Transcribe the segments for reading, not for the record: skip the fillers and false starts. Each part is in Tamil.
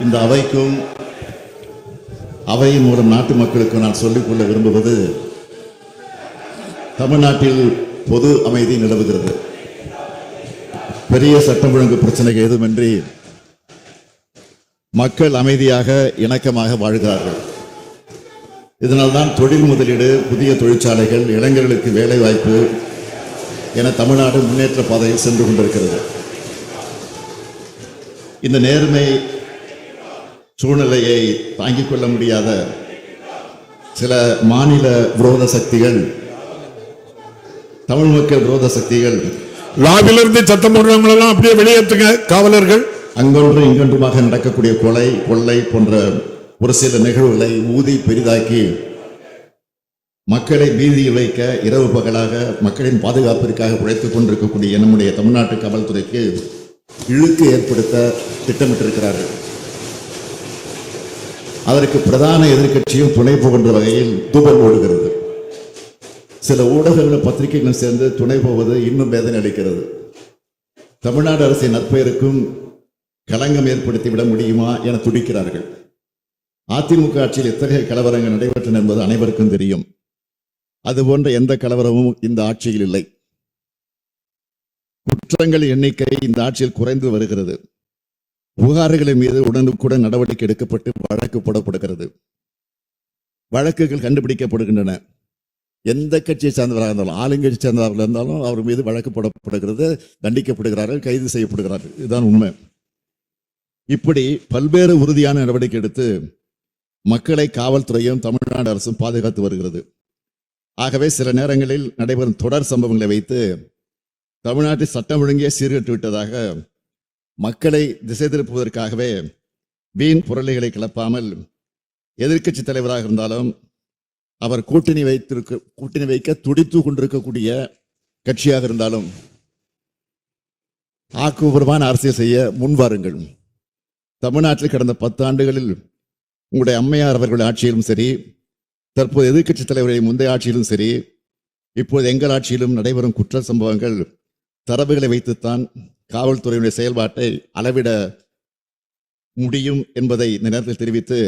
இந்த அவைக்கும் அவையின் மூலம் நாட்டு மக்களுக்கு நான் சொல்லிக்கொள்ள விரும்புவது, தமிழ்நாட்டில் பொது அமைதி நிலவுகிறது. பெரிய சட்டம் ஒழுங்கு பிரச்சனைகள் ஏதுமின்றி மக்கள் அமைதியாக இணக்கமாக வாழ்கிறார்கள். இதனால்தான் தொழில் முதலீடு, புதிய தொழிற்சாலைகள், இளைஞர்களுக்கு வேலை வாய்ப்பு என தமிழ்நாடு முன்னேற்ற பாதையில் சென்று கொண்டிருக்கிறது. இந்த நேர்மை சூழ்நிலையை தாங்கிக் கொள்ள முடியாத சில மாநில விரோத சக்திகள், தமிழ் மக்கள் விரோத சக்திகள், லாபிலிருந்து சட்டம் போடுறவங்களெல்லாம் அப்படியே வெளியேற்றுங்க. காவலர்கள் அங்கொன்று இங்கொன்றுமாக நடக்கக்கூடிய கொலை, கொள்ளை போன்ற ஒரு சில நிகழ்வுகளை ஊதி பெரிதாக்கி மக்களை பீதியில் வைக்க இரவு பகலாக மக்களின் பாதுகாப்பிற்காக உழைத்துக் கொண்டிருக்கக்கூடிய நம்முடைய தமிழ்நாட்டு காவல்துறைக்கு இழுக்கு ஏற்படுத்த திட்டமிட்டிருக்கிறார்கள். அதற்கு பிரதான எதிர்க்கட்சியும் துணை போகின்ற வகையில் தூபல் ஓடுகிறது. சில ஊடகங்களும் பத்திரிகைகளும் சேர்ந்து துணை போவது இன்னும் வேதனை அளிக்கிறது. தமிழ்நாடு அரசின் நற்பெயருக்கும் களங்கம் ஏற்படுத்திவிட முடியுமா என துடிக்கிறார்கள். அதிமுக ஆட்சியில் எத்தகைய கலவரங்கள் நடைபெற்றன என்பது அனைவருக்கும் தெரியும். அதுபோன்ற எந்த கலவரமும் இந்த ஆட்சியில் இல்லை. குற்றங்கள் எண்ணிக்கை இந்த ஆட்சியில் குறைந்து வருகிறது. புகார்களின் மீது உடனுக்குடன் நடவடிக்கை எடுக்கப்பட்டு வழக்கு போடப்படுகிறது. வழக்குகள் கண்டுபிடிக்கப்படுகின்றன. எந்த கட்சியை சார்ந்தவராக இருந்தாலும், ஆளுங்கட்சி சார்ந்தவர்கள் இருந்தாலும் அவர் மீது வழக்கு போடப்படுகிறது, தண்டிக்கப்படுகிறார்கள், கைது செய்யப்படுகிறார்கள். இதுதான் உண்மை. இப்படி பல்வேறு உறுதியான நடவடிக்கை எடுத்து மக்களை காவல்துறையும் தமிழ்நாடு அரசும் பாதுகாத்து வருகிறது. ஆகவே சில நேரங்களில் நடைபெறும் தொடர் சம்பவங்களை வைத்து தமிழ்நாட்டில் சட்டம் ஒழுங்கே சீர்கட்டு விட்டதாக மக்களை திசை திருப்புவதற்காகவே வீண் புரளிகளை கிளப்பாமல், எதிர்க்கட்சி தலைவராக இருந்தாலும் அவர் கூட்டணி வைக்க துடித்து கொண்டிருக்கக்கூடிய கட்சியாக இருந்தாலும் ஆக்கப்பூர்வமான அரசியல் செய்ய முன்வாருங்கள். தமிழ்நாட்டில் கடந்த 10 ஆண்டுகளில் உங்களுடைய அம்மையார் அவர்களுடைய ஆட்சியிலும் சரி, தற்போது எதிர்க்கட்சி தலைவர்களின் முந்தைய ஆட்சியிலும் சரி, இப்போது எங்கள் ஆட்சியிலும் நடைபெறும் குற்ற சம்பவங்கள் தரவுகளை வைத்துத்தான் காவல்துறையினுடைய செயல்பாட்டை அளவிட முடியும் என்பதை இந்த நேரத்தில் தெரிவித்து,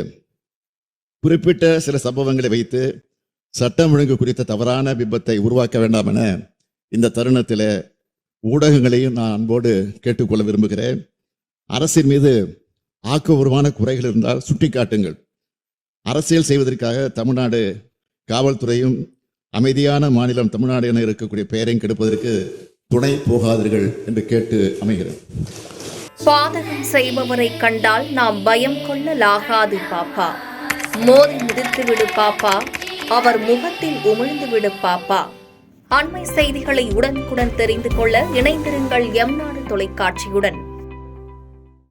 குறிப்பிட்ட சில சம்பவங்களை வைத்து சட்டம் ஒழுங்கு குறித்த தவறான பிம்பத்தை உருவாக்க வேண்டாம் என இந்த தருணத்தில் ஊடகங்களையும் நான் அன்போடு கேட்டுக்கொள்ள விரும்புகிறேன். அரசின் மீது ஆக்கப்பூர்வமான குறைகள் இருந்தால் சுட்டிக்காட்டுங்கள். அரசியல் செய்வதற்காக தமிழ்நாடு காவல்துறையும் அமைதியான மாநிலம் தமிழ்நாடு என இருக்கக்கூடிய பெயரையும் கெடுப்பதற்கு துணை போகாதீர்கள் என்று கேட்டு அமைகிறேன். பாதகம் செய்பவரை கண்டால் நாம் பயம் கொள்ளலாகாது பாப்பா. மோதி மிதித்து விடு பாப்பா, அவர் முகத்தில் உமிழ்ந்து விடு பாப்பா. அண்மை செய்திகளை உடனுக்குடன் தெரிந்து கொள்ள இணைந்திருங்கள் எம் நாடு தொலைக்காட்சியுடன்.